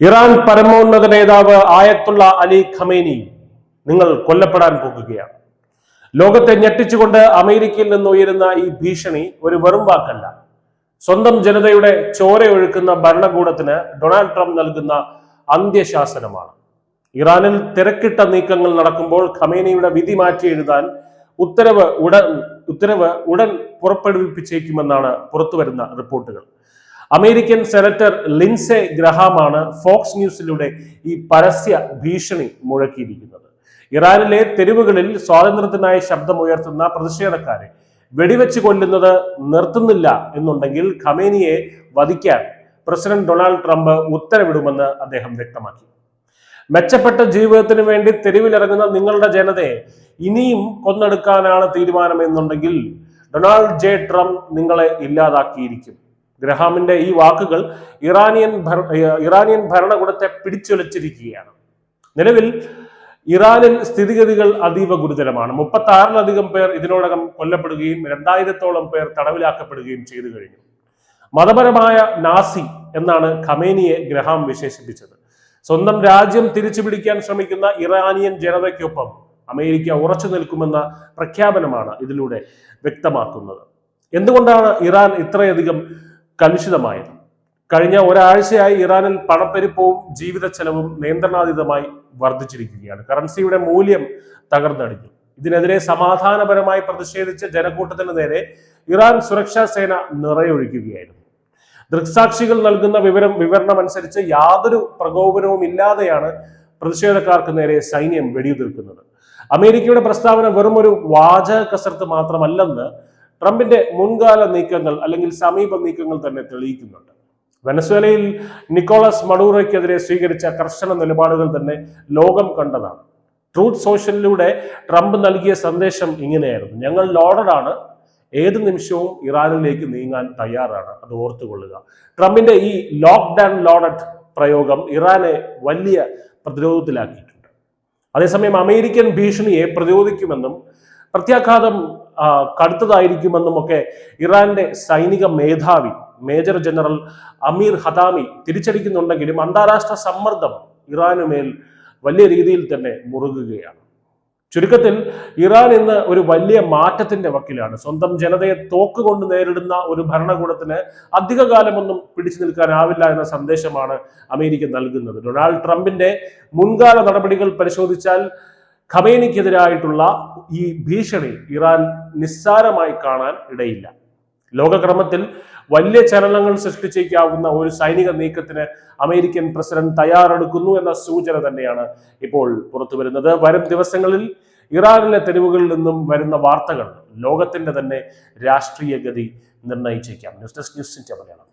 Iran പരമോന്നത നേതാവ് ആയത്തുള്ള Ali Khamenei നിങ്ങൾ കൊല്ലപ്പെടാൻ പോകുകയാണ്. ലോകത്തെ ഞെട്ടിച്ചുകൊണ്ട് അമേരിക്കയിൽ നിന്ന് ഉയരുന്ന ഈ ഭീഷണി ഒരു വെറും വാക്കല്ല. സ്വന്തം ജനതയുടെ ചോരയൊഴുക്കുന്ന ഭരണകൂടത്തിന് ഡൊണാൾഡ് ട്രംപ് നൽകുന്ന അന്ത്യശാസനമാണ്. ഇറാനിൽ തിരക്കിട്ട നീക്കങ്ങൾ നടക്കുമ്പോൾ ഖമേനിയുടെ വിധി മാറ്റി എഴുതാൻ ഉത്തരവ് ഉടൻ പുറപ്പെടുവിപ്പിച്ചേക്കുമെന്നാണ് പുറത്തുവരുന്ന റിപ്പോർട്ടുകൾ. അമേരിക്കൻ സെനറ്റർ ലിൻസെ ഗ്രഹാമാണ് ഫോക്സ് ന്യൂസിലൂടെ ഈ പരസ്യ ഭീഷണി മുഴക്കിയിരിക്കുന്നത്. ഇറാനിലെ തെരുവുകളിൽ സ്വാതന്ത്ര്യത്തിനായി ശബ്ദമുയർത്തുന്ന പ്രതിഷേധക്കാരെ വെടിവെച്ച് കൊല്ലുന്നത് നിർത്തുന്നില്ല എന്നുണ്ടെങ്കിൽ ഖമേനിയെ വധിക്കാൻ പ്രസിഡന്റ് ഡൊണാൾഡ് ട്രംപ് ഉത്തരവിടുമെന്ന് അദ്ദേഹം വ്യക്തമാക്കി. മെച്ചപ്പെട്ട ജീവിതത്തിന് വേണ്ടി തെരുവിലിറങ്ങുന്ന നിങ്ങളുടെ ജനതയെ ഇനിയും കൊന്നെടുക്കാനാണ് തീരുമാനം എന്നുണ്ടെങ്കിൽ ഡൊണാൾഡ് ജെ ട്രംപ് നിങ്ങളെ ഇല്ലാതാക്കിയിരിക്കും. ഗ്രഹാമിന്റെ ഈ വാക്കുകൾ ഇറാനിയൻ ഭരണകൂടത്തെ പിടിച്ചുലച്ചിരിക്കുകയാണ്. നിലവിൽ ഇറാനിൽ സ്ഥിതിഗതികൾ അതീവ ഗുരുതരമാണ്. 36-ലധികം പേർ ഇതിനോടകം കൊല്ലപ്പെടുകയും 2000-ഓളം പേർ തടവിലാക്കപ്പെടുകയും ചെയ്തു കഴിഞ്ഞു. മതപരമായ നാസി എന്നാണ് ഖമേനിയെ ഗ്രഹാം വിശേഷിപ്പിച്ചത്. സ്വന്തം രാജ്യം തിരിച്ചു പിടിക്കാൻ ശ്രമിക്കുന്ന ഇറാനിയൻ ജനതയ്ക്കൊപ്പം അമേരിക്ക ഉറച്ചു നിൽക്കുമെന്ന പ്രഖ്യാപനമാണ് ഇതിലൂടെ വ്യക്തമാക്കുന്നത്. എന്തുകൊണ്ടാണ് ഇറാൻ ഇത്രയധികം കലുഷിതമായത്? കഴിഞ്ഞ ഒരാഴ്ചയായി ഇറാനിൽ പണപ്പെരുപ്പവും ജീവിത ചെലവും നിയന്ത്രണാതീതമായി വർദ്ധിച്ചിരിക്കുകയാണ്. കറൻസിയുടെ മൂല്യം തകർന്നടിഞ്ഞു. ഇതിനെതിരെ സമാധാനപരമായി പ്രതിഷേധിച്ച ജനക്കൂട്ടത്തിന് നേരെ ഇറാൻ സുരക്ഷാ സേന നിറയൊഴിക്കുകയായിരുന്നു. ദൃക്സാക്ഷികൾ നൽകുന്ന വിവരണം അനുസരിച്ച് യാതൊരു പ്രകോപനവും ഇല്ലാതെയാണ് പ്രതിഷേധക്കാർക്ക് നേരെ സൈന്യം വെടിയുതിർക്കുന്നത്. അമേരിക്കയുടെ പ്രസ്താവന വെറും ഒരു വാചക കസർത്ത് മാത്രമല്ലെന്ന് ട്രംപിന്റെ മുൻകാല നീക്കങ്ങൾ അല്ലെങ്കിൽ സമീപ നീക്കങ്ങൾ തന്നെ തെളിയിക്കുന്നുണ്ട്. വെനസ്വേലയിൽ നിക്കോളസ് മഡൂറോയ്ക്കെതിരെ സ്വീകരിച്ച കർശന നിലപാടുകൾ തന്നെ ലോകം കണ്ടതാണ്. ട്രൂത്ത് സോഷ്യലിലൂടെ ട്രംപ് നൽകിയ സന്ദേശം ഇങ്ങനെയായിരുന്നു: ഞങ്ങൾ ലോഡഡാണ്, ഏത് നിമിഷവും ഇറാനിലേക്ക് നീങ്ങാൻ തയ്യാറാണ്, അത് ഓർത്തുകൊള്ളുക. ട്രംപിന്റെ ഈ ലോക്ക്ഡ് ആൻഡ് ലോഡഡ് പ്രയോഗം ഇറാനെ വലിയ പ്രതിരോധത്തിലാക്കിയിട്ടുണ്ട്. അതേസമയം അമേരിക്കൻ ഭീഷണിയെ പ്രതിരോധിക്കുമെന്നും പ്രത്യാഘാതം കടുത്തതായിരിക്കുമെന്നും ഒക്കെ ഇറാന്റെ സൈനിക മേധാവി മേജർ ജനറൽ അമീർ ഹതാമി തിരിച്ചടിക്കുന്നുണ്ടെങ്കിലും അന്താരാഷ്ട്ര സമ്മർദ്ദം ഇറാനുമേൽ വലിയ രീതിയിൽ തന്നെ മുറുകുകയാണ്. ചുരുക്കത്തിൽ ഇറാൻ ഇന്ന് ഒരു വലിയ മാറ്റത്തിന്റെ വക്കിലാണ്. സ്വന്തം ജനതയെ തോക്കുകൊണ്ട് നേരിടുന്ന ഒരു ഭരണകൂടത്തിന് അധികകാലമൊന്നും പിടിച്ചു നിൽക്കാനാവില്ല എന്ന സന്ദേശമാണ് അമേരിക്ക നൽകുന്നത്. ഡൊണാൾഡ് ട്രംപിന്റെ മുൻകാല നടപടികൾ പരിശോധിച്ചാൽ ഖമേനിക്കെതിരായിട്ടുള്ള ഈ ഭീഷണി ഇറാൻ നിസ്സാരമായി കാണാൻ ഇടയില്ല. ലോകക്രമത്തിൽ വലിയ ചലനങ്ങൾ സൃഷ്ടിച്ചേക്കാവുന്ന ഒരു സൈനിക നീക്കത്തിന് അമേരിക്കൻ പ്രസിഡന്റ് തയ്യാറെടുക്കുന്നു എന്ന സൂചന തന്നെയാണ് ഇപ്പോൾ പുറത്തു വരുന്നത്. വരും ദിവസങ്ങളിൽ ഇറാനിലെ തെരുവുകളിൽ നിന്നും വരുന്ന വാർത്തകൾ ലോകത്തിന്റെ തന്നെ രാഷ്ട്രീയ ഗതി നിർണയിച്ചേക്കാം. News desk news India Malayalam.